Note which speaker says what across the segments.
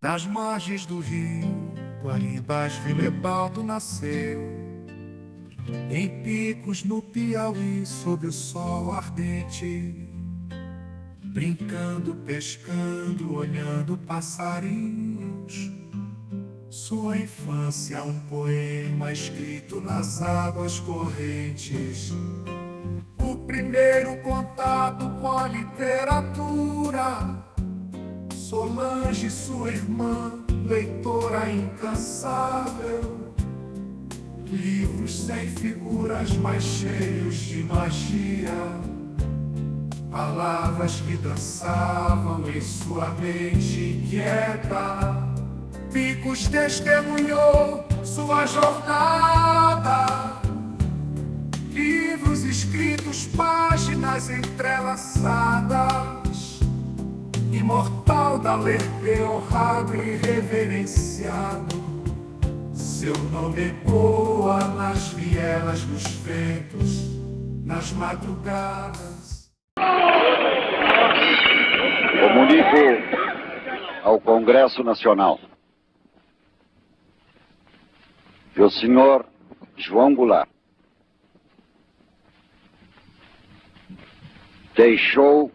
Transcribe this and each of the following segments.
Speaker 1: Nas margens do rio, Guaribas Vilebaldo nasceu. Em Picos, no Piauí, sob o sol ardente, brincando, pescando, olhando passarinhos. Sua infância, um poema escrito nas águas correntes. O primeiro contato com a literatura. Solange, sua irmã, leitora incansável. Livros sem figuras, mas cheios de magia. Palavras que dançavam em sua mente inquieta. Picos testemunhou sua jornada. Livros escritos, páginas entrelaçadas. Imortal da ler honrado e reverenciado. Seu nome ecoa nas vielas dos ventos, nas madrugadas.
Speaker 2: Comunico ao Congresso Nacional que o senhor João Goulart deixou,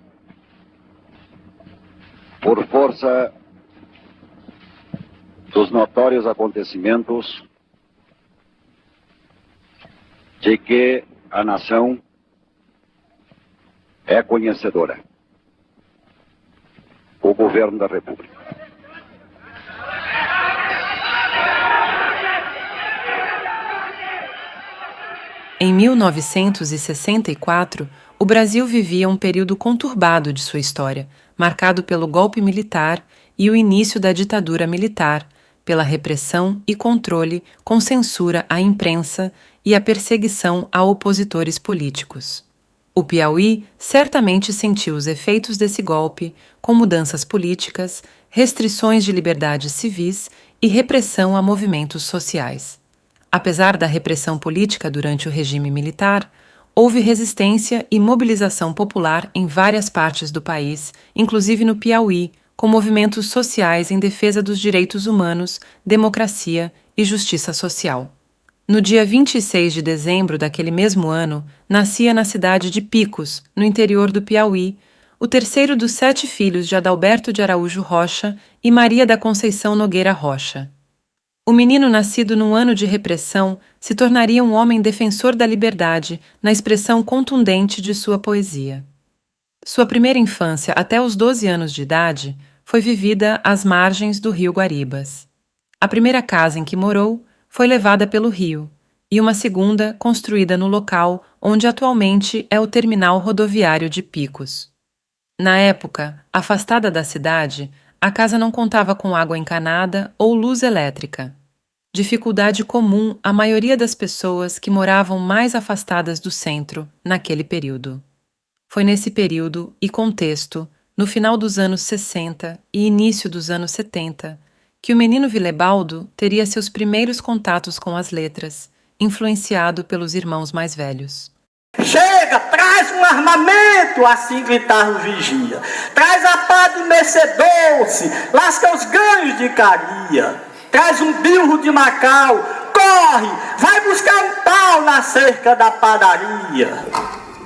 Speaker 2: por força dos notórios acontecimentos de que a nação é conhecedora, o governo da República.
Speaker 3: Em 1964, o Brasil vivia um período conturbado de sua história, marcado pelo golpe militar e o início da ditadura militar, pela repressão e controle com censura à imprensa e a perseguição a opositores políticos. O Piauí certamente sentiu os efeitos desse golpe, com mudanças políticas, restrições de liberdades civis e repressão a movimentos sociais. Apesar da repressão política durante o regime militar, houve resistência e mobilização popular em várias partes do país, inclusive no Piauí, com movimentos sociais em defesa dos direitos humanos, democracia e justiça social. No dia 26 de dezembro daquele mesmo ano, nascia na cidade de Picos, no interior do Piauí, o terceiro dos 7 filhos de Adalberto de Araújo Rocha e Maria da Conceição Nogueira Rocha. O menino nascido num ano de repressão se tornaria um homem defensor da liberdade na expressão contundente de sua poesia. Sua primeira infância, até os 12 anos de idade, foi vivida às margens do rio Guaribas. A primeira casa em que morou foi levada pelo rio, e uma segunda construída no local onde atualmente é o terminal rodoviário de Picos. Na época, afastada da cidade, a casa não contava com água encanada ou luz elétrica. Dificuldade comum à maioria das pessoas que moravam mais afastadas do centro naquele período. Foi nesse período e contexto, no final dos anos 60 e início dos anos 70, que o menino Vilebaldo teria seus primeiros contatos com as letras, influenciado pelos irmãos mais velhos.
Speaker 4: Chega, traz um armamento, assim gritava o vigia. Traz a pá de Mercedoce, lasca os ganhos de Caria. Traz um bilro de Macau, corre, vai buscar um pau na cerca da padaria.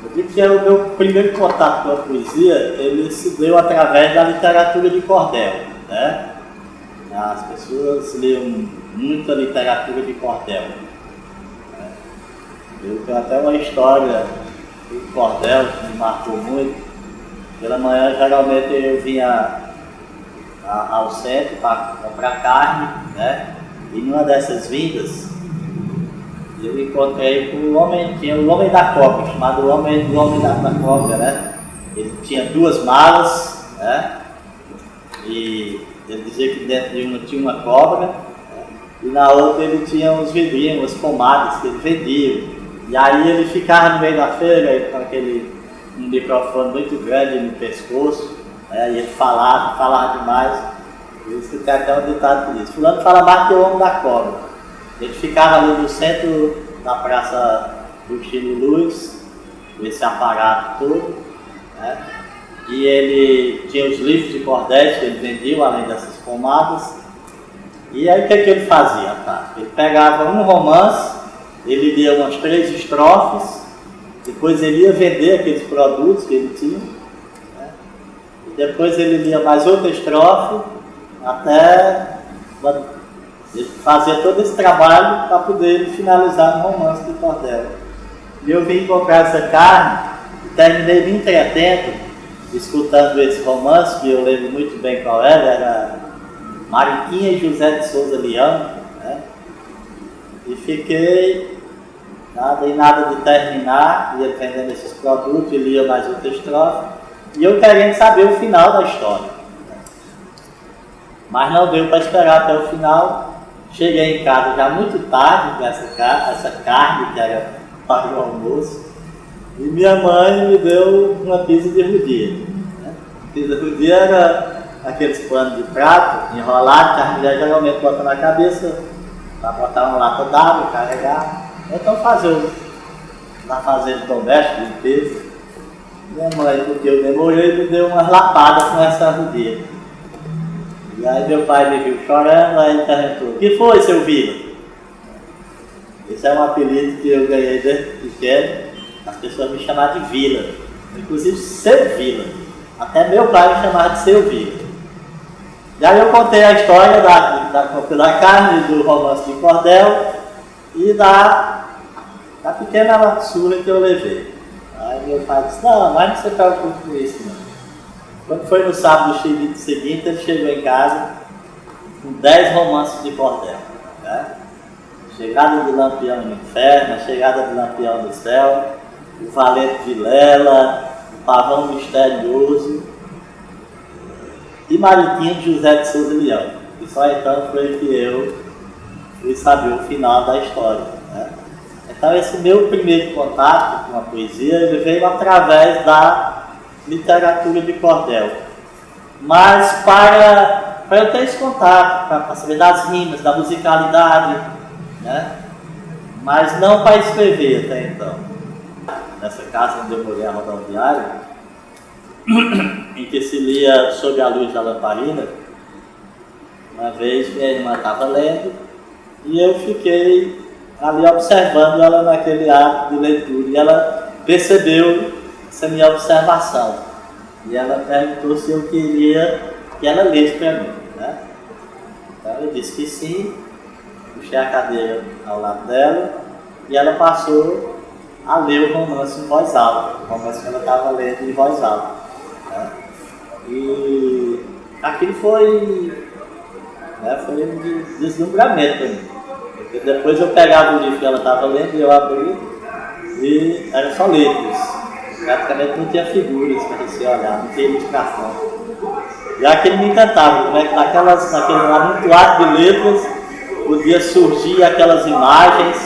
Speaker 5: Eu digo que o meu primeiro contato com a poesia, ele se deu através da literatura de cordel, né? As pessoas liam muita literatura de cordel. Eu tenho até uma história do cordel que me marcou muito. Pela manhã, geralmente, eu vinha ao centro para comprar carne, né? E numa dessas vindas, eu encontrei com o homem da cobra, chamado o homem da cobra, né? Ele tinha 2 malas, né? E ele dizia que dentro de uma tinha uma cobra, né? E na outra ele tinha uns vidrinhos, umas pomadas que ele vendia. E aí ele ficava no meio da feira com um microfone muito grande no pescoço, né? E ele falava demais. Por isso que tem até um ditado que diz: fulano fala mais que o homem da cobra. Ele ficava ali no centro da Praça do Chile Luz, com esse aparato todo, né? E ele tinha os livros de cordéis que ele vendia, além dessas pomadas. E aí o que ele fazia, tá? Ele pegava um romance, ele lia umas 3 estrofes, depois ele ia vender aqueles produtos que ele tinha, né? E depois ele lia mais outra estrofe, até ele fazia todo esse trabalho para poder finalizar no romance de cordel. E eu vim comprar essa carne e terminei me entretendo, escutando esse romance, que eu lembro muito bem qual era Mariquinha e José de Souza Leão, né? E fiquei nada de terminar, ia vendendo esses produtos, e lia mais outra estrofe, e eu querendo saber o final da história. Mas não deu para esperar até o final. Cheguei em casa já muito tarde com essa carne que era para o almoço, e minha mãe me deu uma pizza de rodia, né? Pizza de rodia era aqueles panos de prato enrolado que as mulheres geralmente botam na cabeça para botar uma lata d'água, carregar. Então fazer na fazenda doméstica, limpeza. Minha mãe, porque eu demorei, me deu umas lapadas com essa rodia. E aí meu pai me viu chorando, aí ele perguntou: "O que foi, seu Vila?" Esse é um apelido que eu ganhei desde pequeno, as pessoas me chamavam de Vila, inclusive Seu Vila. Até meu pai me chamava de Seu Vila. E aí eu contei a história da carne, do romance de cordel e da pequena surra que eu levei. Aí meu pai disse: "Não, mas não se preocupe com isso, não." Quando foi no sábado seguinte, ele chegou em casa com 10 romances de cordel, né? Chegada de Lampião no Inferno, Chegada de Lampião no Céu, O Valente Vilela, O Pavão Misterioso e Mariquinha de José de Souza Leão. E só então foi que eu fui saber o final da história, né? Então esse meu primeiro contato com a poesia, ele veio através da literatura de cordel. Mas para eu ter esse contato, para saber das rimas, da musicalidade, né? Mas não para escrever até então. Nessa casa onde eu morei, a rodoviária, em que se lia Sob a Luz da Lamparina, uma vez minha irmã estava lendo e eu fiquei ali observando ela naquele ato de leitura, e ela percebeu essa minha observação e ela perguntou se eu queria que ela lesse para mim, né? Então eu disse que sim, puxei a cadeira ao lado dela e ela passou a ler o romance em voz alta, o romance que ela estava lendo em voz alta, né? E aquilo foi um deslumbramento para mim, porque depois eu pegava o livro que ela estava lendo e eu abri e era só letras. Praticamente não tinha figuras para você olhar, não tinha ilustração. E aquilo me encantava, como é que naquele amontoado de letras podia surgir aquelas imagens,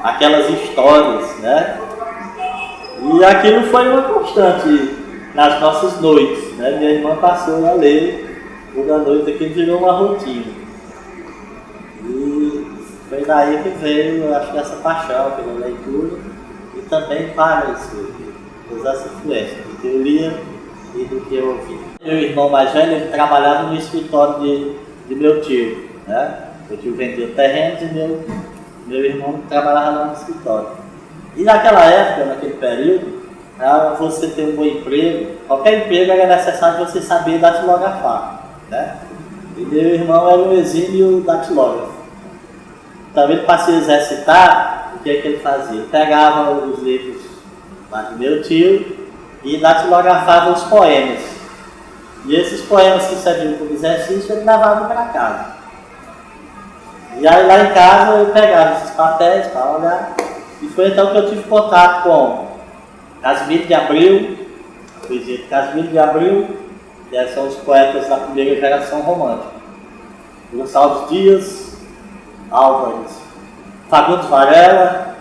Speaker 5: aquelas histórias, né? E aquilo foi uma constante nas nossas noites, né? Minha irmã passou a ler toda noite, aquilo virou uma rotina. E foi daí que veio, eu acho que essa paixão pela leitura e também para isso. Essa influência do que eu lia e do que eu ouvia. Meu irmão mais velho, ele trabalhava no escritório de meu tio, né? Meu tio vendia terrenos e meu irmão trabalhava lá no escritório. E naquela época, naquele período, para você ter um bom emprego, qualquer emprego era necessário você saber datilografar, né? E meu irmão era um exímio datilógrafo. Então ele, para se exercitar, o que ele fazia? Ele pegava os livros lá do meu tio e datilografava os poemas. E esses poemas que serviam como exercício, ele levava para casa. E aí lá em casa eu pegava esses papéis para olhar. E foi então que eu tive contato com Casimiro de Abreu, a poesia de Casimiro de Abreu, que são os poetas da primeira geração romântica. Gonçalves Dias, Álvares, Fagundes Varela,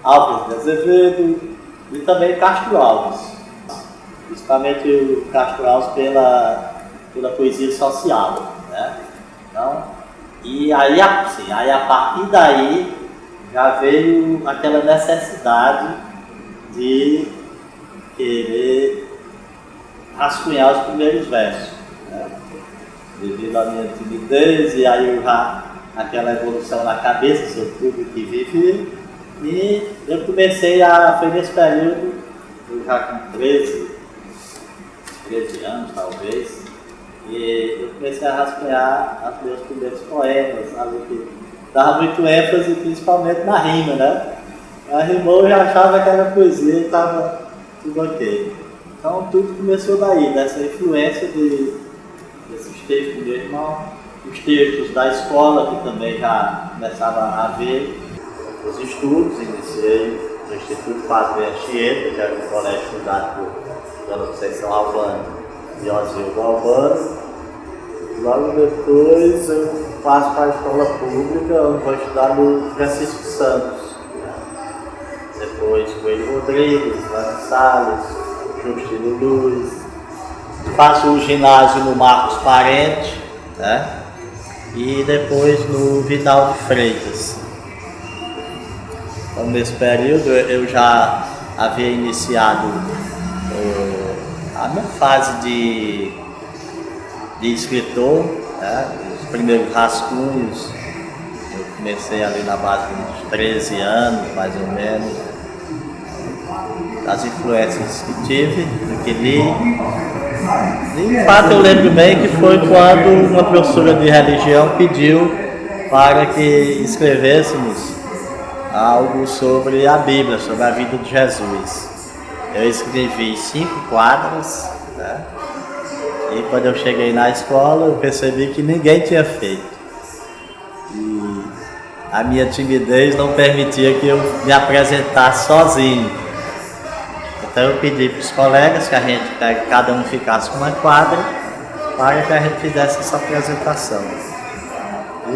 Speaker 5: Álvares de Azevedo, e também Castro Alves, principalmente o Castro Alves pela poesia social, né? Então, e aí, a partir daí já veio aquela necessidade de querer rascunhar os primeiros versos, né? devido à minha timidez, e aí eu já, aquela evolução na cabeça sobre tudo que vivi, e eu comecei foi nesse período, eu já com 13 anos talvez, e eu comecei a rascunhar os meus primeiros poemas, ali que dava muito ênfase principalmente na rima, né? A rimou, eu já achava que era poesia e estava tudo ok. Então tudo começou daí, dessa influência desses textos do meu irmão, os textos da escola, que também já começava a ver os estudos. Iniciei no Instituto Padre Anchieta, que era um colégio fundado por Dona Conceição Albano e Oswildo Albano. Logo depois eu passo para a escola pública, onde vou estudar no Francisco Santos. Depois Coelho Rodrigues, Vânia Salles, Justino Luz. Faço o ginásio no Marcos Parente, né? E depois no Vidal de Freitas. Então, nesse período eu já havia iniciado a minha fase de escritor, né? Os primeiros rascunhos. Eu comecei ali na base dos 13 anos, mais ou menos. As influências que tive, do que li. E, de fato, eu lembro bem que foi quando uma professora de religião pediu para que escrevêssemos algo sobre a Bíblia, sobre a vida de Jesus. Eu escrevi 5 quadros, né? E quando eu cheguei na escola, eu percebi que ninguém tinha feito. E a minha timidez não permitia que eu me apresentasse sozinho. Então eu pedi para os colegas que cada um ficasse com uma quadra para que a gente fizesse essa apresentação.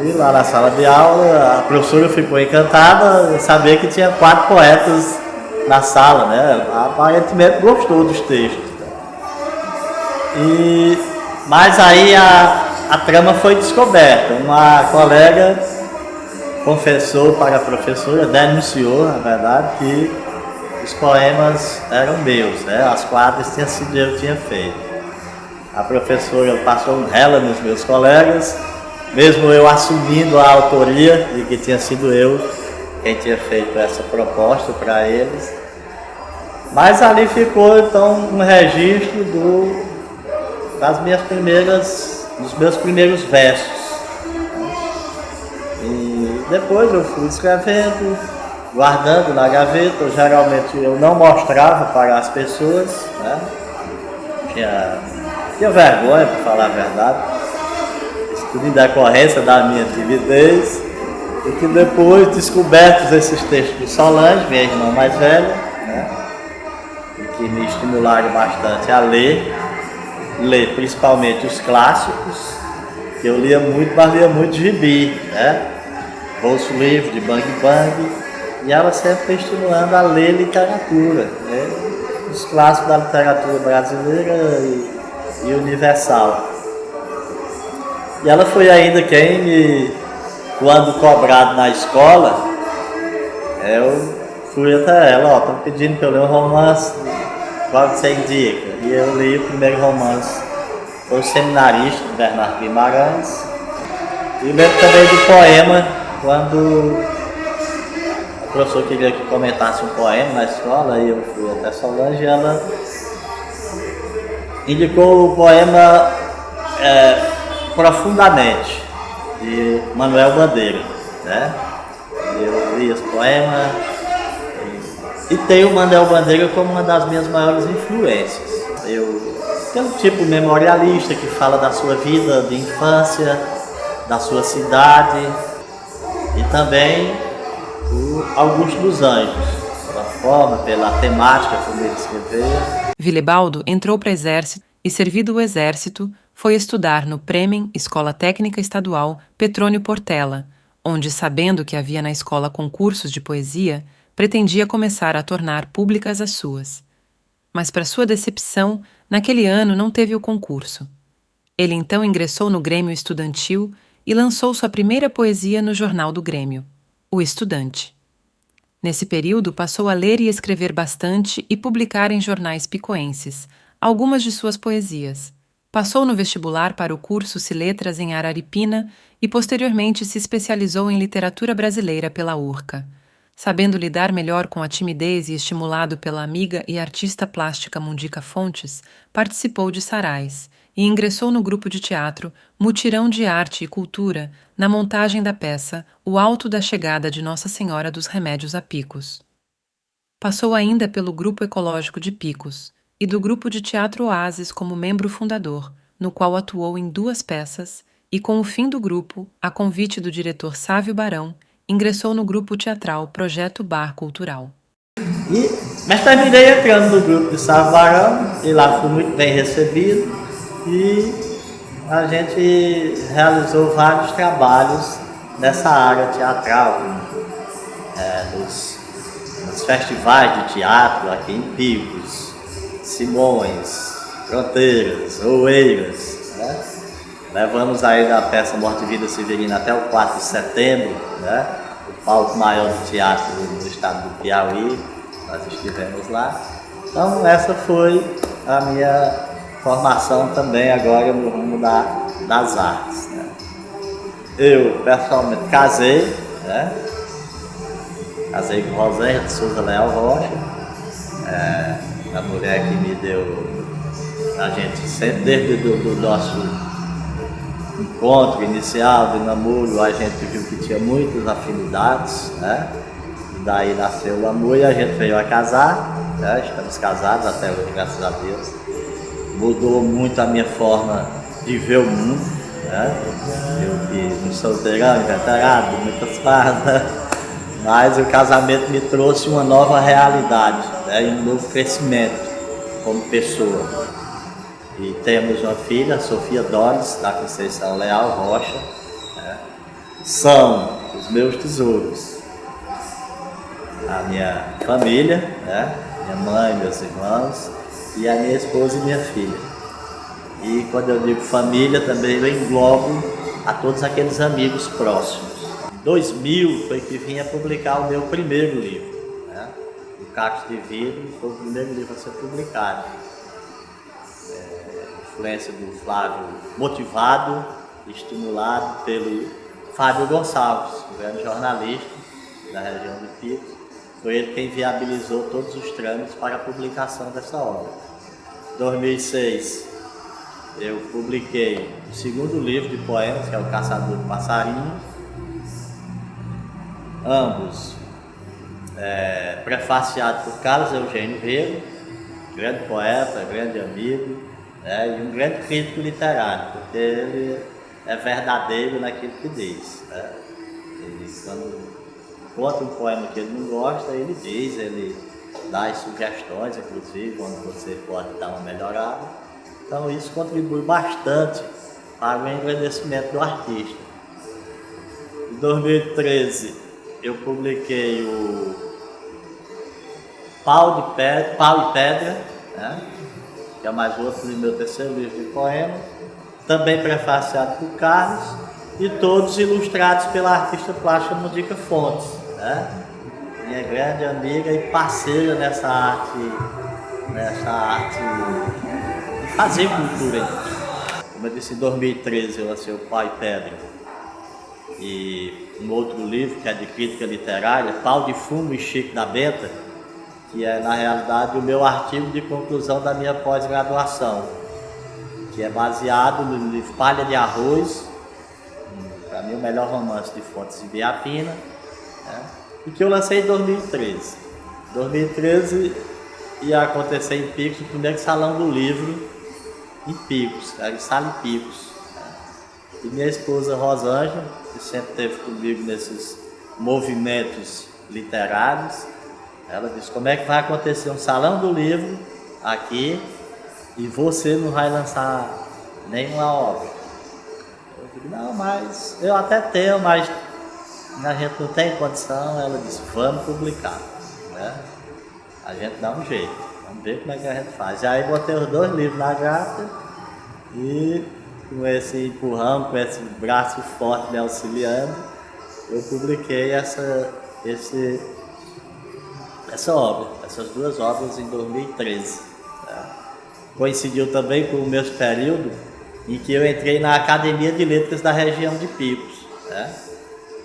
Speaker 5: E lá na sala de aula, a professora ficou encantada em saber que tinha 4 poetas na sala, né? Aparentemente gostou dos textos. Mas aí a trama foi descoberta. Uma colega confessou para a professora, denunciou, na verdade, que os poemas eram meus, né? As quadras tinham sido eu que tinha feito. A professora passou um rela nos meus colegas, mesmo eu assumindo a autoria de que tinha sido eu quem tinha feito essa proposta para eles. Mas ali ficou então um registro dos meus primeiros versos. E depois eu fui escrevendo, guardando na gaveta. Geralmente eu não mostrava para as pessoas, né? Tinha vergonha, para falar a verdade. Isso tudo em decorrência da minha timidez. E que depois, descobertos esses textos de Solange, minha irmã mais velha, né? E que me estimularam bastante a ler principalmente os clássicos, que eu lia muito, mas lia muito gibi, né? Bolso Livre, de Bang Bang, e ela sempre estimulando a ler literatura, né? Os clássicos da literatura brasileira e universal. E ela foi ainda quem, quando cobrado na escola, eu fui até ela, estão pedindo para eu ler um romance, qual você indica? E eu li o primeiro romance, foi O Seminarista, de Bernardo Guimarães. E lembro também do poema, quando a professora queria que comentasse um poema na escola, e eu fui até Solange, e ela indicou o poema Profundamente, de Manuel Bandeira, né? Eu li esse poema e tenho o Manuel Bandeira como uma das minhas maiores influências. Pelo tipo memorialista que fala da sua vida de infância, da sua cidade, e também o Augusto dos Anjos, pela forma, pela temática como ele escreveu.
Speaker 3: Willebaldo entrou para o exército e, servido o exército, foi estudar no Premen, Escola Técnica Estadual Petrônio Portela, onde, sabendo que havia na escola concursos de poesia, pretendia começar a tornar públicas as suas. Mas, para sua decepção, naquele ano não teve o concurso. Ele então ingressou no Grêmio Estudantil e lançou sua primeira poesia no jornal do Grêmio, O Estudante. Nesse período, passou a ler e escrever bastante e publicar em jornais picoenses algumas de suas poesias, Passou no vestibular para o curso-se Letras em Araripina e posteriormente se especializou em literatura brasileira pela URCA. Sabendo lidar melhor com a timidez e estimulado pela amiga e artista plástica Mundica Fontes, participou de sarais e ingressou no grupo de teatro Mutirão de Arte e Cultura na montagem da peça O Alto da Chegada de Nossa Senhora dos Remédios a Picos. Passou ainda pelo Grupo Ecológico de Picos e do Grupo de Teatro Oasis como membro fundador, no qual atuou em 2 peças e, com o fim do grupo, a convite do diretor Sávio Barão, ingressou no grupo teatral Projeto Bar Cultural.
Speaker 5: Mas terminei entrando no grupo de Sávio Barão e lá fui muito bem recebido e a gente realizou vários trabalhos nessa área teatral, nos festivais de teatro aqui em Picos, Simões, Fronteiras, Oeiras, né? Levamos aí da peça Morte e Vida Severina até o 4 de setembro, né? O palco maior do teatro do estado do Piauí, nós estivemos lá. Então essa foi a minha formação também agora no rumo das artes, né? Eu pessoalmente casei, né? Casei com Rosângela de Souza Leal Rocha, a mulher que me deu, a gente sempre desde o nosso encontro inicial de namoro, a gente viu que tinha muitas afinidades, né? E daí nasceu o amor e a gente veio a casar, né? Estamos casados até hoje, graças a Deus. Mudou muito a minha forma de ver o mundo, né? Eu que no solteirão, inveterado, muitas fardas, mas o casamento me trouxe uma nova realidade, né? E um novo crescimento como pessoa. E temos uma filha, Sofia Doris, da Conceição Leal Rocha, né? São os meus tesouros, a minha família, né? Minha mãe, meus irmãos, e a minha esposa e minha filha. E quando eu digo família, também eu englobo a todos aqueles amigos próximos. Em 2000 foi que vim a publicar o meu primeiro livro, né? O Cacos de Vidro foi o primeiro livro a ser publicado. Influência do Flávio, motivado e estimulado pelo Fábio Gonçalves, um grande jornalista da região de Picos. Foi ele quem viabilizou todos os trâmites para a publicação dessa obra. Em 2006, eu publiquei o segundo livro de poemas, que é O Caçador de Passarinhos, ambos prefaciados por Carlos Eugênio Rego, grande poeta, grande amigo, e um grande crítico literário, porque ele é verdadeiro naquilo que diz, né? Ele, quando conta um poema que ele não gosta, ele diz, ele dá as sugestões, inclusive, onde você pode dar uma melhorada. Então isso contribui bastante para o engrandecimento do artista. Em 2013, eu publiquei o Pau e Pedra, né? Que é mais outro do meu terceiro livro de poemas, também prefaciado por Carlos, e todos ilustrados pela artista plástica Mundica Fontes, né? Minha grande amiga e parceira nessa arte de fazer cultura. Como eu disse, em 2013 eu lancei o Pau e Pedra, e um outro livro que é de crítica literária, Pau de Fumo e Chico da Benta, que é, na realidade, o meu artigo de conclusão da minha pós-graduação, que é baseado no livro Palha de Arroz, para mim o melhor romance de Fontes de Ibiapina, né? E que eu lancei em 2013. Em 2013 ia acontecer em Picos o primeiro salão do livro em Picos, em Sala em Picos, né? E minha esposa Rosângela, que sempre esteve comigo nesses movimentos literários, ela disse: como é que vai acontecer um salão do livro aqui e você não vai lançar nenhuma obra? Eu digo: não, mas eu até tenho, mas a gente não tem condição. Ela disse: vamos publicar, né? A gente dá um jeito, vamos ver como é que a gente faz. E aí botei os 2 livros na gráfica e com esse empurrão, com esse braço forte me auxiliando, eu publiquei essa obra, essas 2 obras em 2013. Né? Coincidiu também com o meu período em que eu entrei na Academia de Letras da região de Picos, né?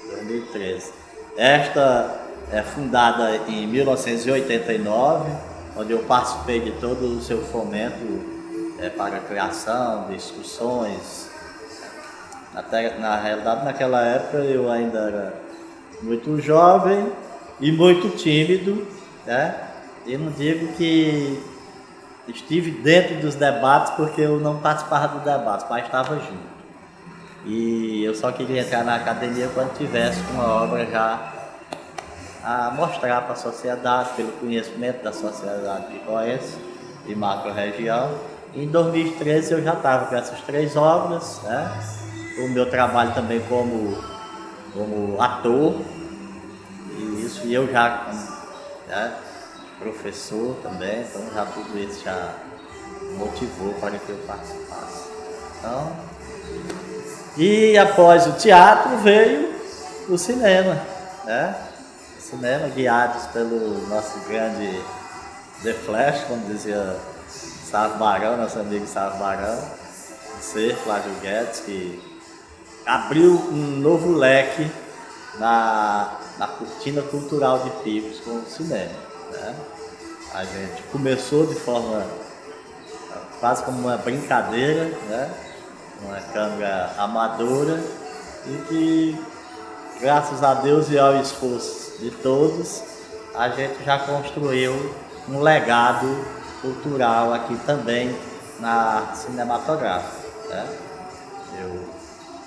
Speaker 5: 2013. Esta é fundada em 1989, onde eu participei de todo o seu fomento para a criação de discussões. Até, na realidade, naquela época eu ainda era muito jovem e muito tímido, né? Eu não digo que estive dentro dos debates porque eu não participava dos debates, mas estava junto. E eu só queria entrar na academia quando tivesse uma obra já a mostrar para a sociedade, pelo conhecimento da sociedade de Goiás e macro-região. Em 2013 eu já estava com essas 3 obras, né? O meu trabalho também como ator, e eu já né, professor também, então já tudo isso já motivou para que eu participasse. Então, e após o teatro veio o cinema, né? O cinema guiados pelo nosso grande The Flash, como dizia Sávio Barão, nosso amigo Sávio Barão, ser Flávio Guedes, que abriu um novo leque na cortina cultural de Picos com o cinema, né? A gente começou de forma quase como uma brincadeira, né? Uma câmera amadora, e que, graças a Deus e ao esforço de todos, a gente já construiu um legado cultural aqui também na cinematográfica, né? Eu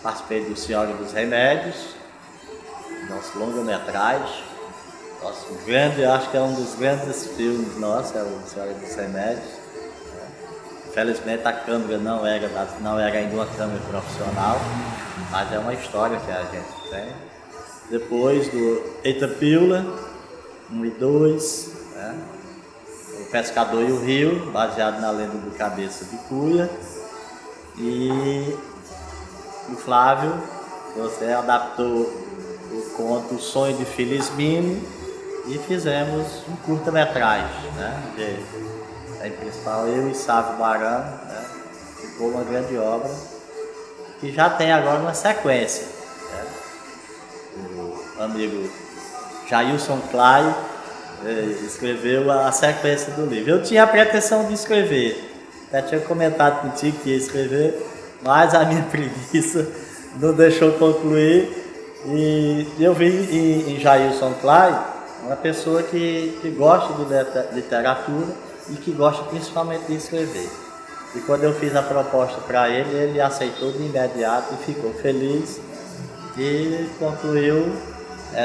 Speaker 5: participei do Senhora dos Remédios, nosso longa-metragem, nosso grande, acho que é um dos grandes filmes nossos, é o Senhora dos Remédios. Infelizmente a câmera não era ainda uma câmera profissional, mas é uma história que a gente tem. Depois do Eita Pílula, 1 e 2, né? O Pescador e o Rio, baseado na lenda do Cabeça de Cuia. E o Flávio, você adaptou o conto O Sonho de Felismino e fizemos um curta-metragem, né? Em principal eu e Sávio Barão, né? Ficou uma grande obra que já tem agora uma sequência, né? O amigo Jailson Clay escreveu a sequência do livro. Eu tinha a pretensão de escrever, até tinha comentado contigo que ia escrever, mas a minha preguiça não deixou concluir, e eu vi em Jailson Clay uma pessoa que gosta de literatura e que gosta principalmente de escrever. E quando eu fiz a proposta para ele, ele aceitou de imediato e ficou feliz, e concluiu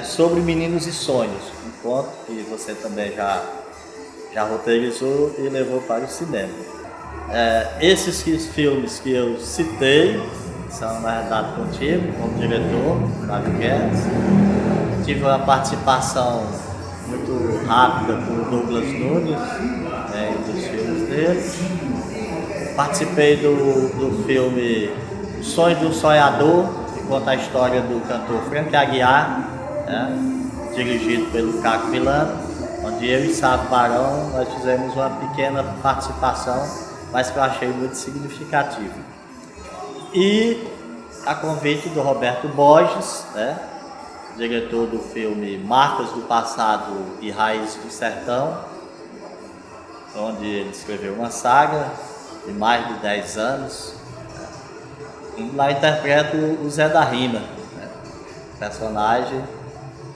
Speaker 5: sobre Meninos e Sonhos, um conto que você também já roteirizou e levou para o cinema. Esses filmes que eu citei são, na verdade, contigo, como diretor, Flávio Guedes. Tive uma participação muito rápida com o Douglas Nunes, dos filmes dele. Participei do filme O Sonho do Sonhador, que conta a história do cantor Frank Aguiar, né? Dirigido pelo Caco Milano, onde eu e Sávio Barão nós fizemos uma pequena participação, mas que eu achei muito significativa. E a convite do Roberto Borges, né? Diretor do filme Marcas do Passado e Raízes do Sertão, onde ele escreveu uma saga de mais de 10 anos. E lá interpreta o Zé da Rima, né? Personagem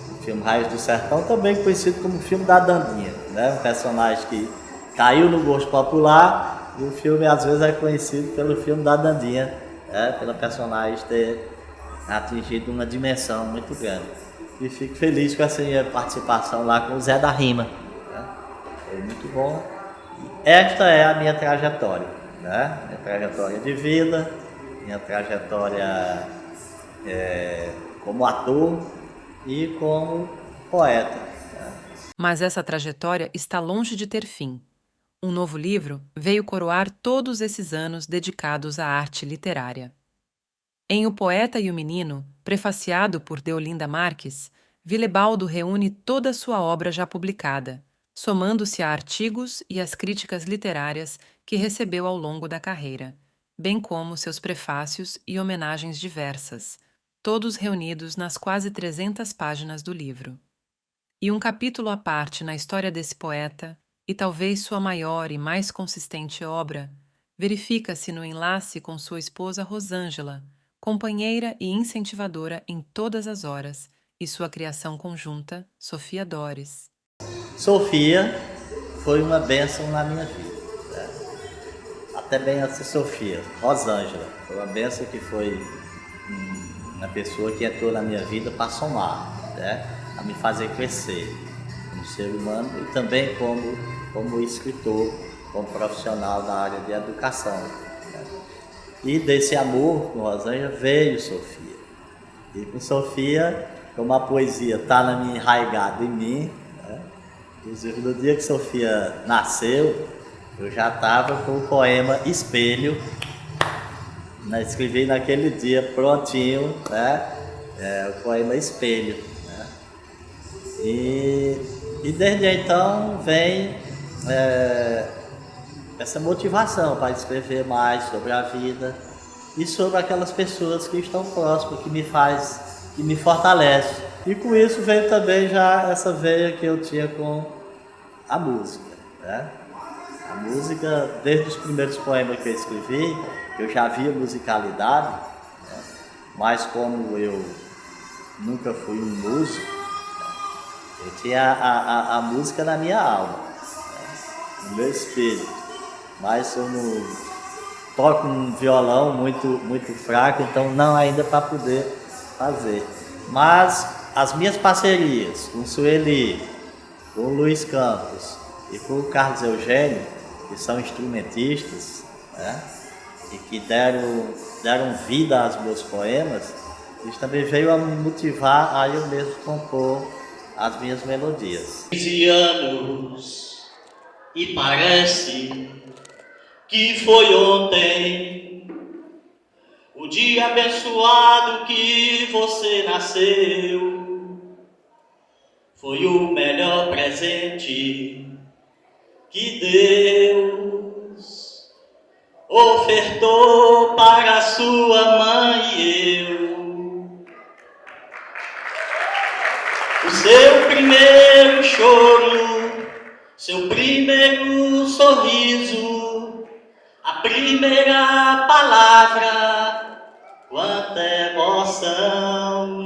Speaker 5: do filme Raízes do Sertão, também conhecido como filme da Dandinha, né? Um personagem que caiu no gosto popular, e o filme às vezes é conhecido pelo filme da Dandinha, né? Pela personagem ter atingido uma dimensão muito grande. E fico feliz com essa minha participação lá com o Zé da Rima, né? Foi muito bom. Esta é a minha trajetória, né? Minha trajetória de vida, minha trajetória como ator e como poeta, né?
Speaker 3: Mas essa trajetória está longe de ter fim. Um novo livro veio coroar todos esses anos dedicados à arte literária. Em O Poeta e o Menino, prefaciado por Deolinda Marques, Willebaldo reúne toda a sua obra já publicada, somando-se a artigos e às críticas literárias que recebeu ao longo da carreira, bem como seus prefácios e homenagens diversas, todos reunidos nas quase 300 páginas do livro. E um capítulo à parte na história desse poeta, e talvez sua maior e mais consistente obra, verifica-se no enlace com sua esposa Rosângela, companheira e incentivadora em todas as horas, e sua criação conjunta, Sofia Dores.
Speaker 5: Sofia foi uma bênção na minha vida, né? Até bem antes de Sofia, Rosângela, foi uma bênção que foi uma pessoa que entrou na minha vida para somar, né? A me fazer crescer como ser humano e também como escritor, como profissional da área de educação, né? E desse amor com Rosângela veio Sofia. E com Sofia, como a poesia está enraigada em mim, né? Inclusive no dia que Sofia nasceu, eu já estava com o poema Espelho, né? Escrevi naquele dia prontinho, né? O poema Espelho, né? E desde então vem essa motivação para escrever mais sobre a vida e sobre aquelas pessoas que estão próximas, que me fortalece. E com isso veio também já essa veia que eu tinha com a música, né? A música, desde os primeiros poemas que eu escrevi, eu já via musicalidade, né? Mas como eu nunca fui um músico, eu tinha a música na minha alma, né? No meu espírito. Mas eu não toco um violão muito fraco, então não ainda para poder fazer. Mas as minhas parcerias com o Sueli, com o Luiz Campos e com o Carlos Eugênio, que são instrumentistas, né? E que deram vida aos meus poemas, isso também veio a me motivar a eu mesmo compor as minhas melodias.
Speaker 6: 15 anos e parece que foi ontem o dia abençoado que você nasceu. Foi o melhor presente que Deus ofertou para sua mãe e eu. O seu primeiro choro, seu primeiro sorriso, a primeira palavra, quanta emoção.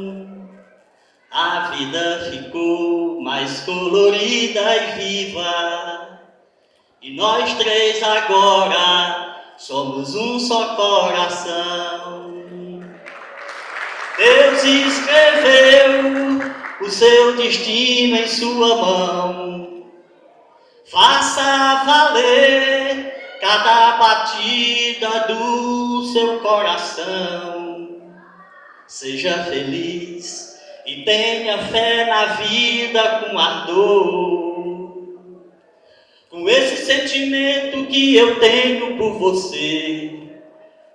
Speaker 6: A vida ficou mais colorida e viva, e nós três agora somos um só coração. Deus escreveu o seu destino em sua mão. Faça valer cada batida do seu coração. Seja feliz e tenha fé na vida com ardor. Com esse sentimento que eu tenho por você,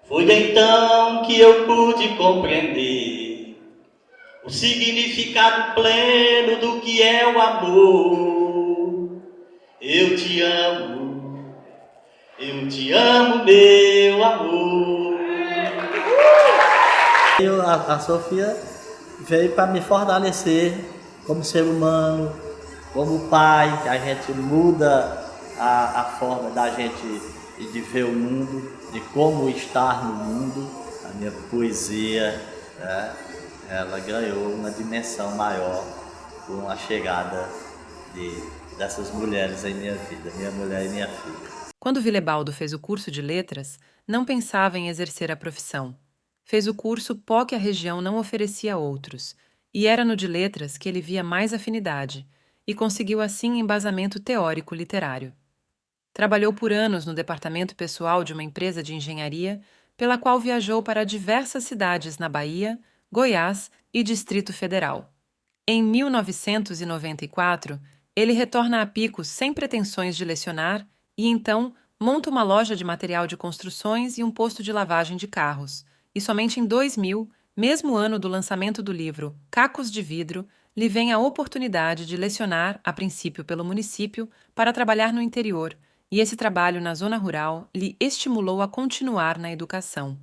Speaker 6: foi então que eu pude compreender o significado pleno do que é o amor. Eu te amo, meu amor.
Speaker 5: A Sofia veio para me fortalecer como ser humano, como pai, que a gente muda a forma da gente de ver o mundo, de como estar no mundo. A minha poesia, né, ela ganhou uma dimensão maior com a chegada dessas mulheres em minha vida, minha mulher e minha filha.
Speaker 3: Quando Willebaldo fez o curso de letras, não pensava em exercer a profissão. Fez o curso pó que a região não oferecia a outros, e era no de letras que ele via mais afinidade, e conseguiu assim embasamento teórico literário. Trabalhou por anos no departamento pessoal de uma empresa de engenharia, pela qual viajou para diversas cidades na Bahia, Goiás e Distrito Federal. Em 1994, ele retorna a Picos sem pretensões de lecionar e então monta uma loja de material de construções e um posto de lavagem de carros. E somente em 2000, mesmo ano do lançamento do livro Cacos de Vidro, lhe vem a oportunidade de lecionar, a princípio pelo município, para trabalhar no interior, e esse trabalho na zona rural lhe estimulou a continuar na educação.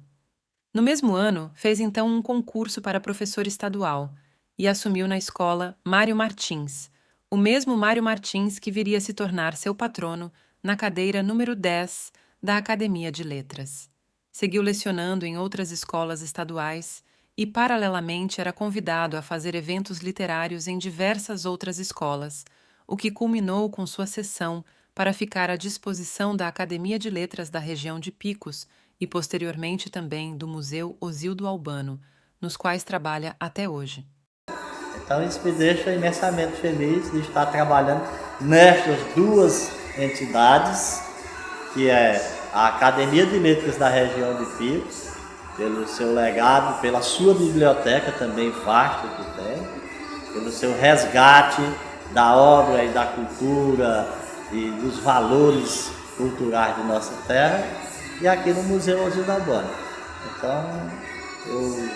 Speaker 3: No mesmo ano, fez então um concurso para professor estadual e assumiu na escola Mário Martins, o mesmo Mário Martins que viria a se tornar seu patrono na cadeira número 10 da Academia de Letras. Seguiu lecionando em outras escolas estaduais e, paralelamente, era convidado a fazer eventos literários em diversas outras escolas, o que culminou com sua cessão para ficar à disposição da Academia de Letras da região de Picos e, posteriormente, também do Museu Osildo Albano, nos quais trabalha até hoje.
Speaker 5: Então isso me deixa imensamente feliz de estar trabalhando nestas duas entidades, que é a Academia de Letras da região de Picos, pelo seu legado, pela sua biblioteca também vasta que tem, pelo seu resgate da obra e da cultura e dos valores culturais de nossa terra, e aqui no Museu Osildo Albano. Então eu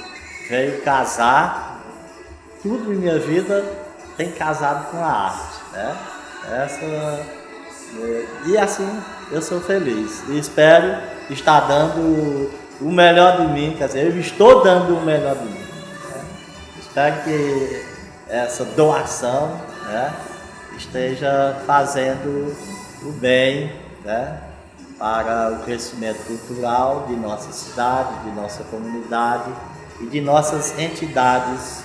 Speaker 5: venho casar, tudo em minha vida tem casado com a arte, né? E assim eu sou feliz e espero estar dando o melhor de mim, quer dizer, eu estou dando o melhor de mim, né? Espero que essa doação, né, esteja fazendo o bem, né, para o crescimento cultural de nossa cidade, de nossa comunidade e de nossas entidades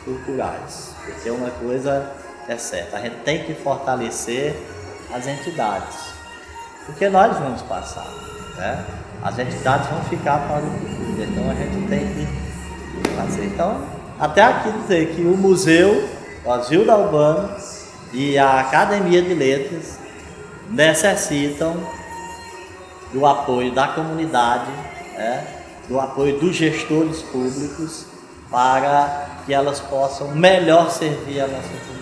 Speaker 5: culturais. Porque uma coisa é certa, a gente tem que fortalecer as entidades, porque nós vamos passar, né? As entidades vão ficar para o futuro, então a gente tem que fazer. Então, até aqui dizer que o Museu Osildo Albano e a Academia de Letras necessitam do apoio da comunidade, né? Do apoio dos gestores públicos, para que elas possam melhor servir a nossa comunidade.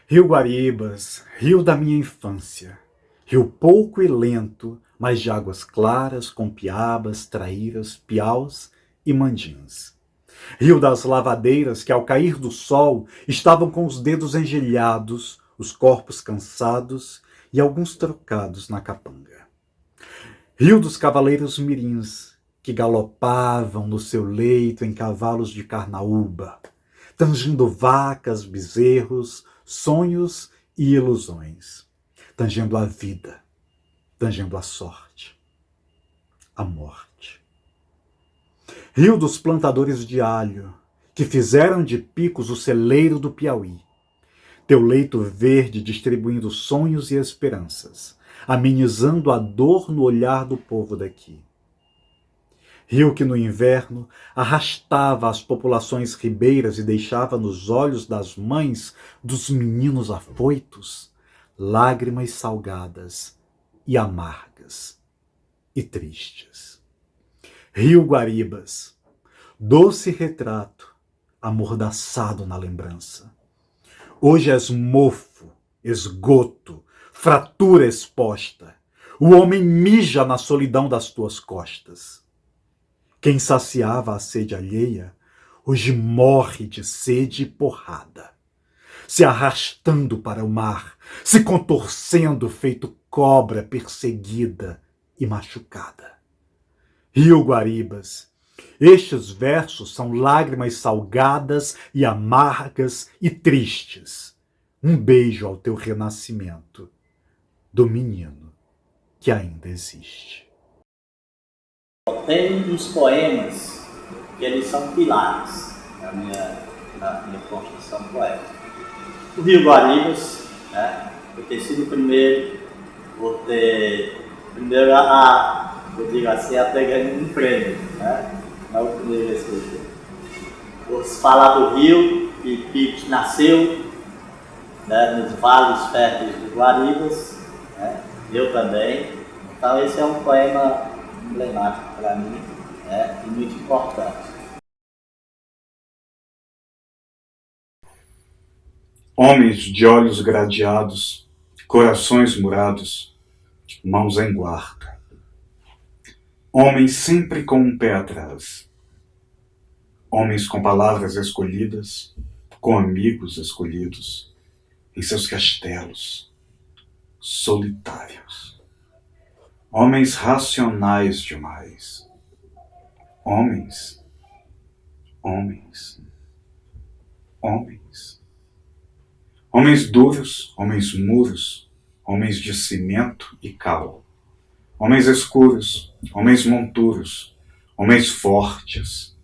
Speaker 1: Rio Guaribas, rio da minha infância, rio pouco e lento, mas de águas claras, com piabas, traíras, piaus e mandins. Rio das lavadeiras que, ao cair do sol, estavam com os dedos engelhados, os corpos cansados e alguns trocados na capanga. Rio dos cavaleiros mirins, que galopavam no seu leito em cavalos de carnaúba, tangindo vacas, bezerros, sonhos e ilusões, tangendo a vida, tangendo a sorte, a morte. Rio dos plantadores de alho, que fizeram de Picos o celeiro do Piauí, teu leito verde distribuindo sonhos e esperanças, amenizando a dor no olhar do povo daqui. Rio que no inverno arrastava as populações ribeiras e deixava nos olhos das mães dos meninos afoitos lágrimas salgadas e amargas e tristes. Rio Guaribas, doce retrato amordaçado na lembrança. Hoje és mofo, esgoto, fratura exposta. O homem mija na solidão das tuas costas. Quem saciava a sede alheia, hoje morre de sede e porrada, se arrastando para o mar, se contorcendo feito cobra perseguida e machucada. Rio Guaribas, estes versos são lágrimas salgadas e amargas e tristes. Um beijo ao teu renascimento, do menino que ainda existe.
Speaker 5: Tem uns poemas que eles são pilares na minha construção poética. O Rio Guaribas, né, por ter sido o primeiro, eu digo assim, a ter ganho um prêmio, né? Não é o primeiro a escrever. Vou falar do rio, que Picos nasceu, né, nos vales férteis do Guaribas, né? Eu também. Então esse é um poema emblemático para mim, né, e muito importante.
Speaker 1: Homens de olhos gradeados, corações murados, mãos em guarda. Homens sempre com um pé atrás. Homens com palavras escolhidas, com amigos escolhidos, em seus castelos solitários. Homens racionais demais. Homens. Homens duros, homens muros, homens de cimento e cal. Homens escuros, homens monturos, homens fortes,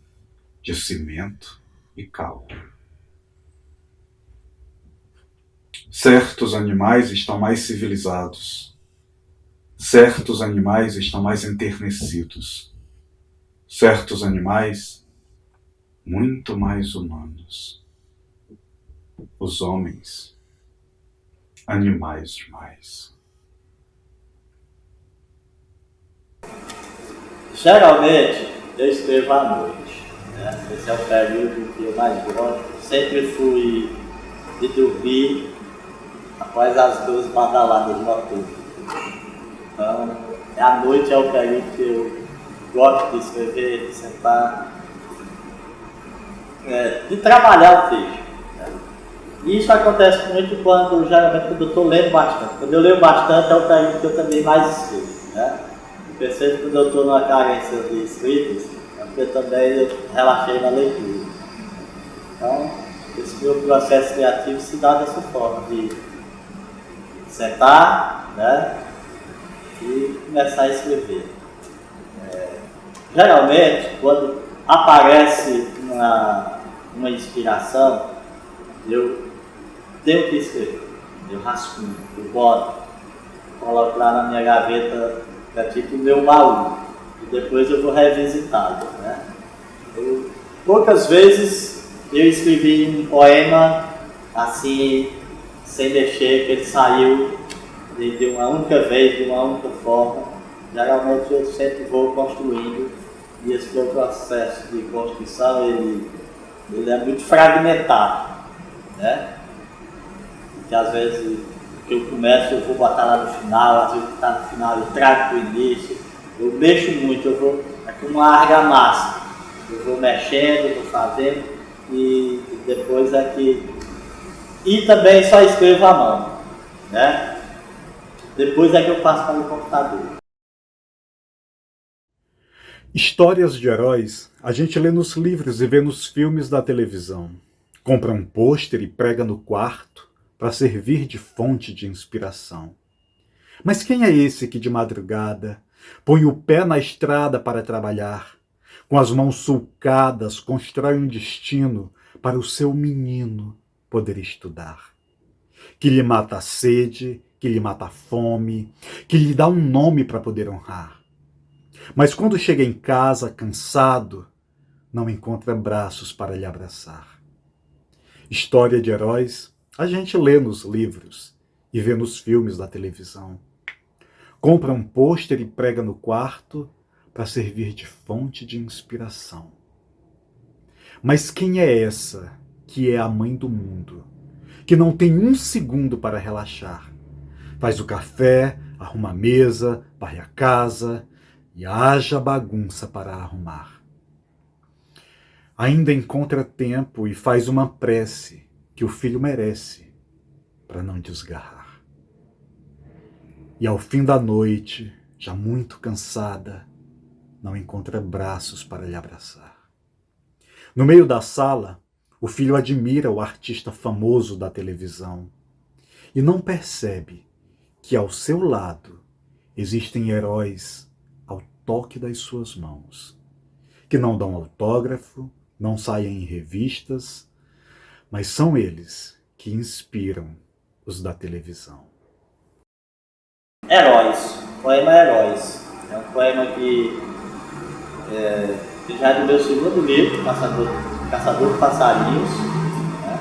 Speaker 1: de cimento e cal. Certos animais estão mais civilizados. Certos animais estão mais enternecidos. Certos animais muito mais humanos. Os homens, animais demais.
Speaker 5: Geralmente eu escrevo à noite, né? Esse é o período que eu mais gosto. Sempre fui de dormir após as 12 badaladas noturnas. Então, à noite é o período que eu gosto de escrever, de sentar, de trabalhar o texto. Né? E isso acontece muito geralmente quando eu estou lendo bastante. Quando eu leio bastante é o período que eu também mais escrevo. Né? Eu percebo que quando eu estou numa carência de escritas, é porque também eu relaxei na leitura. Então, esse meu processo criativo se dá dessa forma, de sentar, né, e começar a escrever. Geralmente, quando aparece uma inspiração, eu tenho que escrever, eu rascunho, eu boto, coloco lá na minha gaveta, que é tipo o meu baú, e depois eu vou revisitá-lo. Né? Poucas vezes eu escrevi um poema assim, sem mexer, que ele saiu de uma única vez, de uma única forma. Geralmente eu sempre vou construindo, e esse meu processo de construção ele é muito fragmentado, né? Porque às vezes que eu começo eu vou botar lá no final, às vezes que está no final eu trago para o início, eu mexo muito, eu vou como uma argamassa, eu vou mexendo, vou fazendo, e depois é que... E também só escrevo à mão, né? Depois é que eu passo para o computador.
Speaker 1: Histórias de heróis a gente lê nos livros e vê nos filmes da televisão. Compra um pôster e prega no quarto para servir de fonte de inspiração. Mas quem é esse que de madrugada põe o pé na estrada para trabalhar, com as mãos sulcadas constrói um destino para o seu menino poder estudar? Que lhe mata a sede, que lhe mata a fome, que lhe dá um nome para poder honrar. Mas quando chega em casa, cansado, não encontra braços para lhe abraçar. História de heróis a gente lê nos livros e vê nos filmes da televisão. Compra um pôster e prega no quarto para servir de fonte de inspiração. Mas quem é essa que é a mãe do mundo, que não tem um segundo para relaxar? Faz o café, arruma a mesa, varre a casa e haja bagunça para arrumar. Ainda encontra tempo e faz uma prece que o filho merece para não desgarrar. E ao fim da noite, já muito cansada, não encontra braços para lhe abraçar. No meio da sala, o filho admira o artista famoso da televisão e não percebe que ao seu lado existem heróis ao toque das suas mãos, que não dão autógrafo, não saem em revistas, mas são eles que inspiram os da televisão.
Speaker 5: Heróis, poema Heróis. É um poema que já é do meu segundo livro, Caçador de Passarinhos. Né?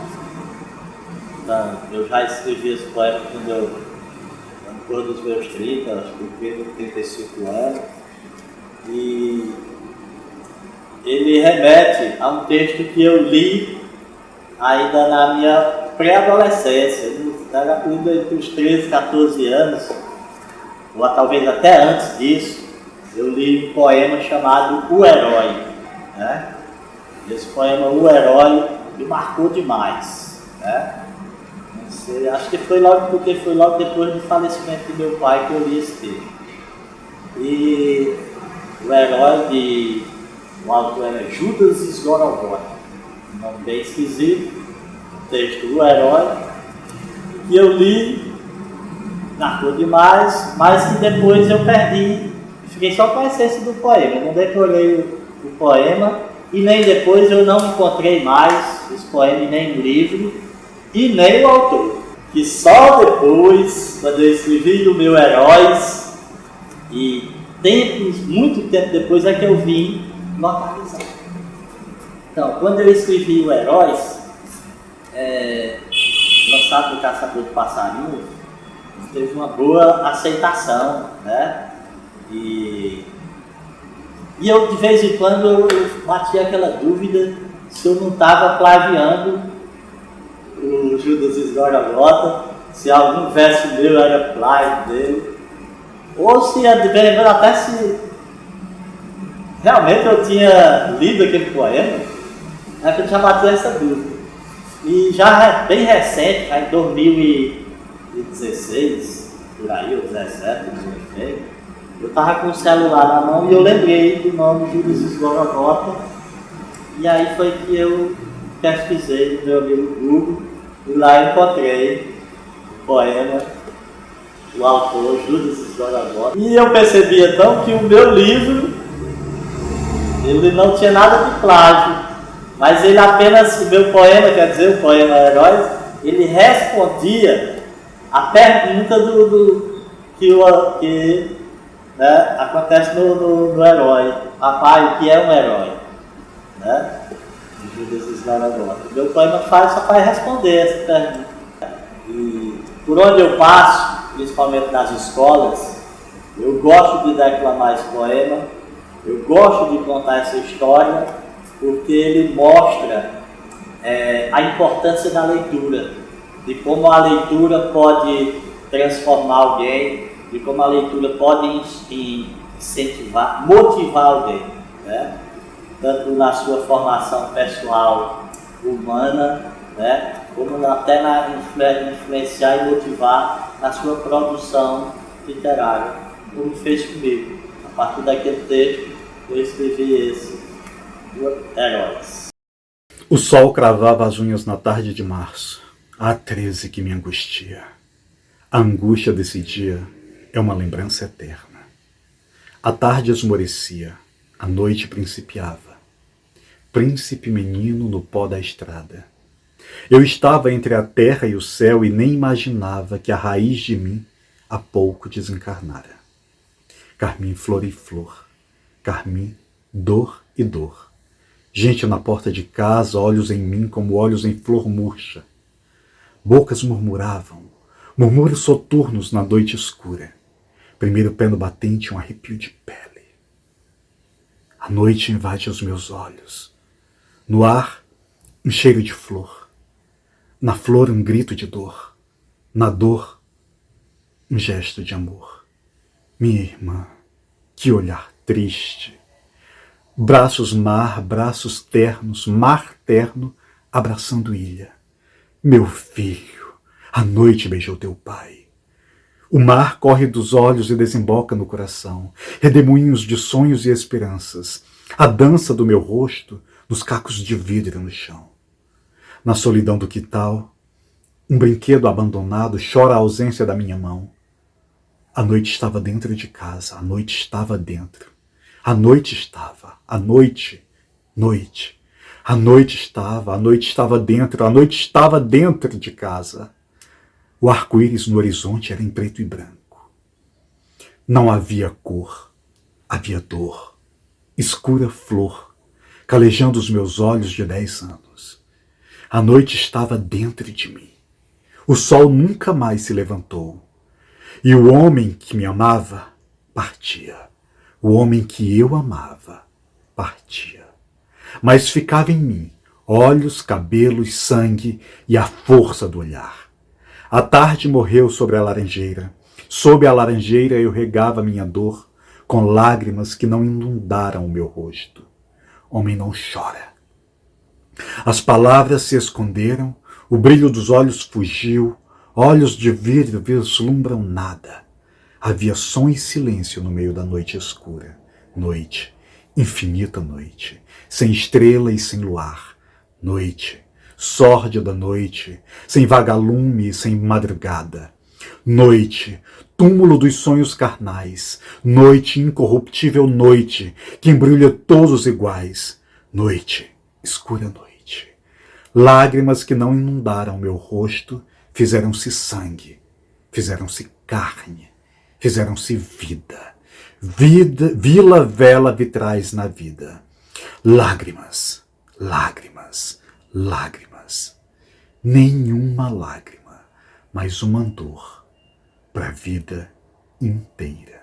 Speaker 5: Então, eu já escrevi esse poema no cor dos meus 30, acho que eu tenho 35 anos. E ele remete a um texto que eu li ainda na minha pré-adolescência. Era entre os 13 e 14 anos, ou talvez até antes disso, eu li um poema chamado O Herói. Né? Esse poema, O Herói, me marcou demais. Né? Acho que foi logo depois do falecimento do meu pai que eu li esse texto. E o herói o autor era Judas Isgorogota, um nome bem esquisito, o texto do herói, que eu li, marcou demais, mas que depois eu perdi, fiquei só com a essência do poema, eu não decorei o poema, e nem depois eu não encontrei mais esse poema nem no livro, e nem o autor, que só depois, quando eu escrevi do meu Heróis, e muito tempo depois é que eu vim localizar. Então, quando eu escrevi o Heróis, lançado no Caçador de Passarinhos, teve uma boa aceitação, né? E eu, de vez em quando, eu batia aquela dúvida se eu não estava plagiando o Judas Isgorogota, se algum verso meu era plágio dele, ou se, até se realmente eu tinha lido aquele poema, eu já bati essa dúvida. E já bem recente, já em 2016, por aí, ou 17, eu estava com o celular na mão e eu lembrei do nome Judas Isgorogota, e aí foi que eu pesquisei no meu amigo Google, e lá encontrei o poema, o autor Judas Isgorogota. E eu percebi então que o meu livro, ele não tinha nada de plágio, mas ele apenas, o meu poema, quer dizer, o poema Heróis, ele respondia a pergunta que né, acontece no herói. Papai, o que é um herói? Né? Judas Isgorogota. O meu poema só faz responder essa pergunta. E por onde eu passo, principalmente nas escolas, eu gosto de declamar esse poema, eu gosto de contar essa história, porque ele mostra a importância da leitura, de como a leitura pode transformar alguém, de como a leitura pode incentivar, motivar alguém, né? Tanto na sua formação pessoal humana, né? Como até influenciar e motivar na sua produção literária, como fez comigo. A partir daquele texto, eu escrevi esse, Heróis.
Speaker 1: O sol cravava as unhas na tarde de março. Há 13 que me angustia. A angústia desse dia é uma lembrança eterna. A tarde esmorecia, a noite principiava. Príncipe menino no pó da estrada. Eu estava entre a terra e o céu e nem imaginava que a raiz de mim há pouco desencarnara. Carmim, flor e flor. Carmim, dor e dor. Gente na porta de casa, olhos em mim como olhos em flor murcha. Bocas murmuravam, murmúrios soturnos na noite escura. Primeiro pé no batente, um arrepio de pele. A noite invade os meus olhos. No ar, um cheiro de flor. Na flor, um grito de dor. Na dor, um gesto de amor. Minha irmã, que olhar triste. Braços mar, braços ternos, mar terno, abraçando ilha. Meu filho, a noite beijou teu pai. O mar corre dos olhos e desemboca no coração, redemoinhos de sonhos e esperanças, a dança do meu rosto nos cacos de vidro no chão. Na solidão do quintal, um brinquedo abandonado chora a ausência da minha mão. A noite estava dentro de casa, a noite estava dentro. A noite estava, a noite estava dentro, a noite estava dentro de casa. O arco-íris no horizonte era em preto e branco. Não havia cor, havia dor, escura flor, calejando os meus olhos de 10 anos. A noite estava dentro de mim. O sol nunca mais se levantou. E o homem que me amava partia. O homem que eu amava partia. Mas ficava em mim olhos, cabelos, sangue e a força do olhar. A tarde morreu sobre a laranjeira. Sob a laranjeira eu regava minha dor com lágrimas que não inundaram o meu rosto. Homem não chora. As palavras se esconderam, o brilho dos olhos fugiu, Olhos de vidro vislumbram nada. Havia som e silêncio no meio da noite escura. Noite, infinita noite, sem estrela e sem luar. Noite, sórdida noite, sem vagalume e sem madrugada. Noite, túmulo dos sonhos carnais. Noite, incorruptível noite, que embrulha todos iguais. Noite, escura noite. Lágrimas que não inundaram meu rosto fizeram-se sangue, fizeram-se carne, fizeram-se vida. Vida, vila, vela, vitrais na vida. Lágrimas, lágrimas, lágrimas. Nenhuma lágrima, mas uma dor para a vida inteira.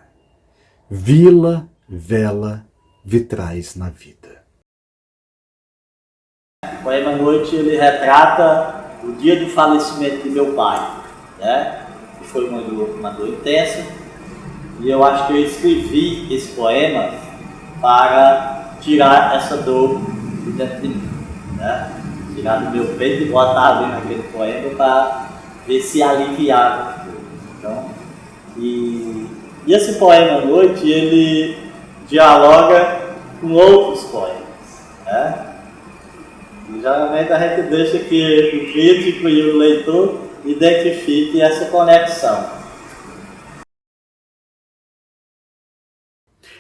Speaker 1: Vila, vela, vitrais na vida.
Speaker 5: O poema Noite, ele retrata o dia do falecimento de meu pai, né? Que foi uma dor intensa. E eu acho que eu escrevi esse poema para tirar essa dor de dentro de mim, né? Tirar do meu peito e botar ali naquele poema para ver se aliviava. Então, e esse poema Noite, ele dialoga com outros poemas, né? E geralmente a gente deixa que o crítico e o leitor identifiquem essa conexão.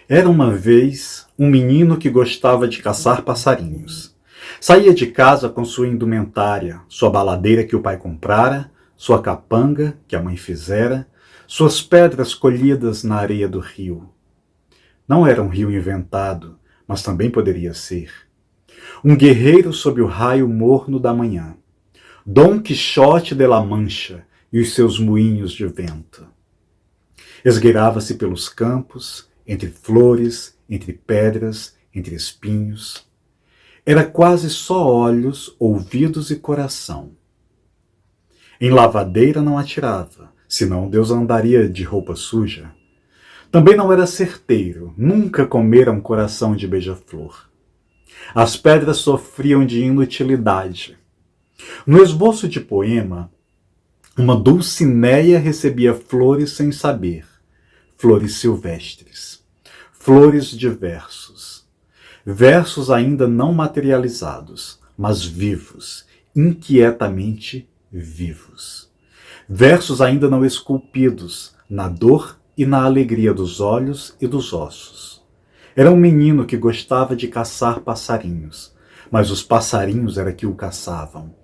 Speaker 1: Era uma vez um menino que gostava de caçar passarinhos. Saía de casa com sua indumentária, sua baladeira que o pai comprara, sua capanga que a mãe fizera, suas pedras colhidas na areia do rio. Não era um rio inventado, mas também poderia ser. Um guerreiro sob o raio morno da manhã. Dom Quixote de La Mancha e os seus moinhos de vento. Esgueirava-se pelos campos, entre flores, entre pedras, entre espinhos. Era quase só olhos, ouvidos e coração. Em lavadeira não atirava, senão Deus andaria de roupa suja. Também não era certeiro, nunca comera um coração de beija-flor. As pedras sofriam de inutilidade. No esboço de poema, uma Dulcineia recebia flores sem saber, flores silvestres, flores de versos. Versos ainda não materializados, mas vivos, inquietamente vivos. Versos ainda não esculpidos, na dor e na alegria dos olhos e dos ossos. Era um menino que gostava de caçar passarinhos, mas os passarinhos era que o caçavam,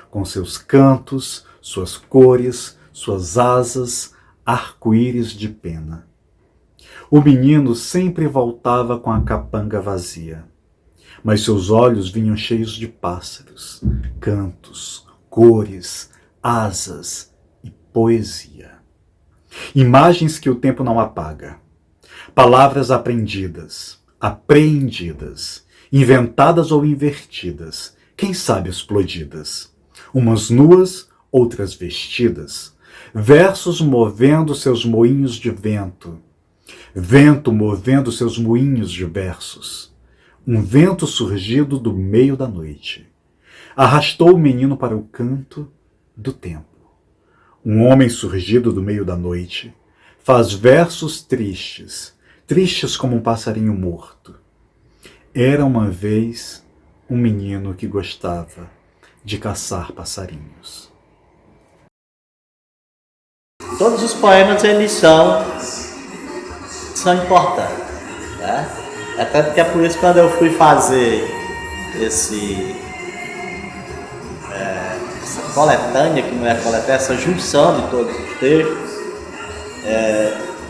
Speaker 1: com seus cantos, suas cores, suas asas, arco-íris de pena. O menino sempre voltava com a capanga vazia, mas seus olhos vinham cheios de pássaros, cantos, cores, asas e poesia. Imagens que o tempo não apaga. Palavras aprendidas, apreendidas, inventadas ou invertidas, quem sabe explodidas. Umas nuas, outras vestidas. Versos movendo seus moinhos de vento. Vento movendo seus moinhos de versos. Um vento surgido do meio da noite. Arrastou o menino para o canto do tempo. Um homem surgido do meio da noite faz versos tristes, tristes como um passarinho morto. Era uma vez um menino que gostava de caçar passarinhos.
Speaker 5: Todos os poemas, eles são importantes, né? Até porque é por isso que quando eu fui fazer essa coletânea, que não é coletânea, essa junção de todos os textos,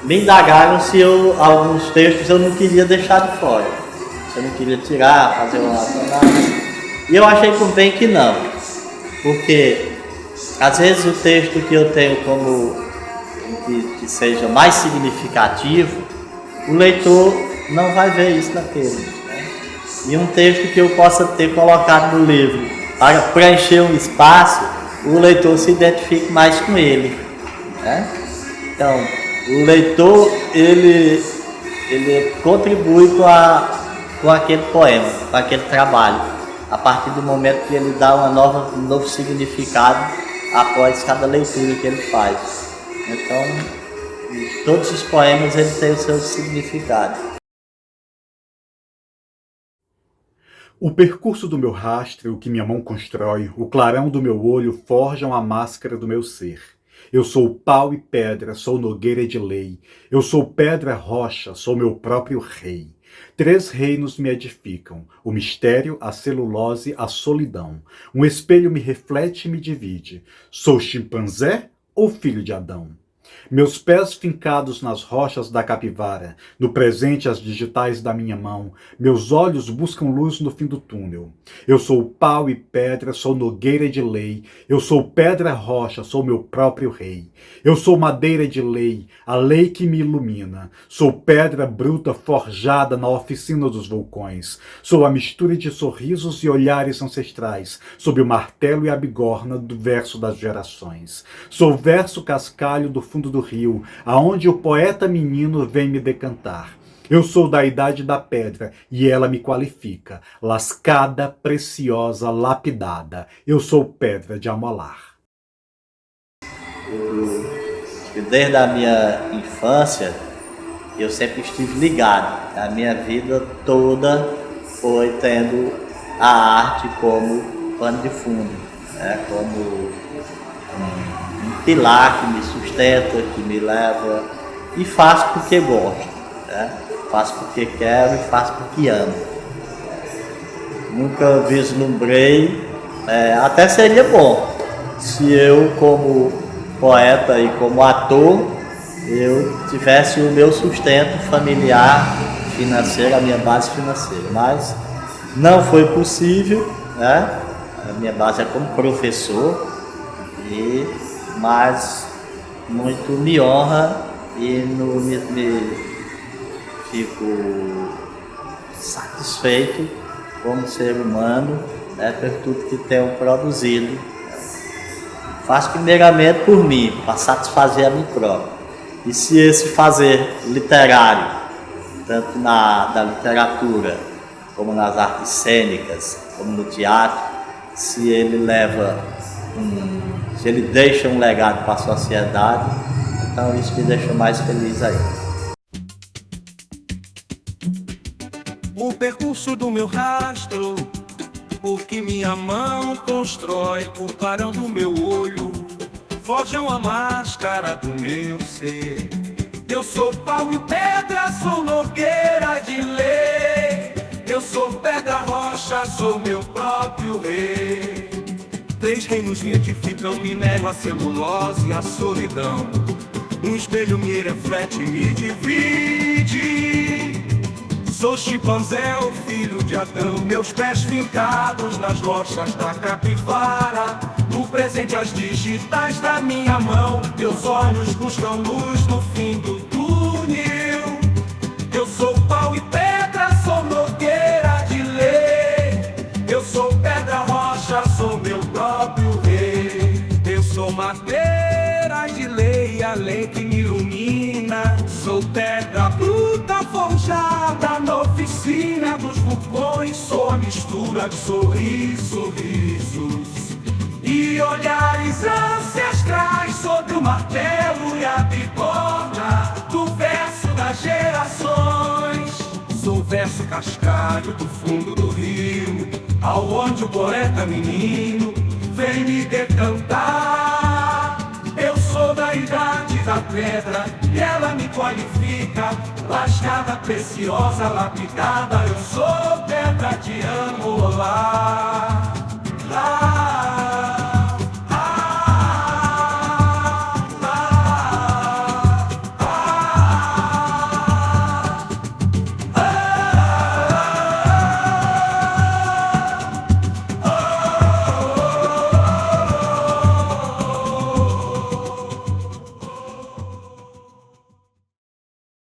Speaker 5: me indagaram se alguns textos eu não queria deixar de fora, se eu não queria tirar, fazer uma análise. E eu achei por bem que não, porque às vezes o texto que eu tenho como que seja mais significativo, o leitor não vai ver isso naquele, né? E um texto que eu possa ter colocado no livro para preencher um espaço, o leitor se identifique mais com ele, né? Então, o leitor, ele contribui com aquele poema, com aquele trabalho, a partir do momento que ele dá um novo significado após cada leitura que ele faz. Então, todos os poemas ele tem o seu significado.
Speaker 1: O percurso do meu rastro, o que minha mão constrói, o clarão do meu olho forjam a máscara do meu ser. Eu sou pau e pedra, sou nogueira de lei. Eu sou pedra rocha, sou meu próprio rei. 3 reinos me edificam, o mistério, a celulose, a solidão. Um espelho me reflete e me divide. Sou chimpanzé ou filho de Adão? Meus pés fincados nas rochas da capivara, no presente as digitais da minha mão, meus olhos buscam luz no fim do túnel. Eu sou pau e pedra, sou nogueira de lei, eu sou pedra rocha, sou meu próprio rei. Eu sou madeira de lei, a lei que me ilumina. Sou pedra bruta forjada na oficina dos vulcões. Sou a mistura de sorrisos e olhares ancestrais, sob o martelo e a bigorna do verso das gerações. Sou verso cascalho do fundo do rio, aonde o poeta menino vem me decantar. Eu sou da idade da pedra e ela me qualifica, lascada, preciosa, lapidada. Eu sou pedra de amolar.
Speaker 5: Desde a minha infância, eu sempre estive ligado. A minha vida toda foi tendo a arte como pano de fundo, né? Como um pilar que me sustenta, que me leva, e faço porque gosto, né? Faço porque quero e faço porque amo. Nunca vislumbrei, até seria bom se eu, como poeta e como ator, eu tivesse o meu sustento familiar, financeiro, a minha base financeira, mas não foi possível, né? A minha base é como professor, mas muito me honra e me fico satisfeito como ser humano, né, por tudo que tenho produzido. Faço primeiramente por mim, para satisfazer a mim próprio. E se esse fazer literário, tanto da literatura, como nas artes cênicas, como no teatro, se ele se ele deixa um legado para a sociedade, então isso me deixa mais feliz ainda.
Speaker 7: O percurso do meu rastro, o que minha mão constrói, o clarão do meu olho, forjam a máscara do meu ser. Eu sou pau e pedra, sou nogueira de lei. Eu sou pedra rocha, sou meu próprio rei. 3 reinos me edificam, me nego a celulose e a solidão. Um espelho me reflete e me divide. Sou chimpanzé, o filho de Adão. Meus pés fincados nas rochas da capivara. No presente as digitais da minha mão. Meus olhos buscam luz no fim do túnel. Eu sou pau e pedra, sou nogueira de lei. Eu sou pedra rocha, sou meu próprio rei. Eu sou madeira de lei, a lei que me ilumina. Sou pedra bruta forjada na oficina dos vulcões. Sou a mistura de sorrisos e olhares ancestrais sobre o martelo e a bigorna do verso das gerações. Sou verso cascalho do fundo do rio, aonde o poeta menino vem me decantar. Eu sou da idade da pedra e ela me qualifica, lascada, preciosa, lapidada. Eu sou pedra de amolar.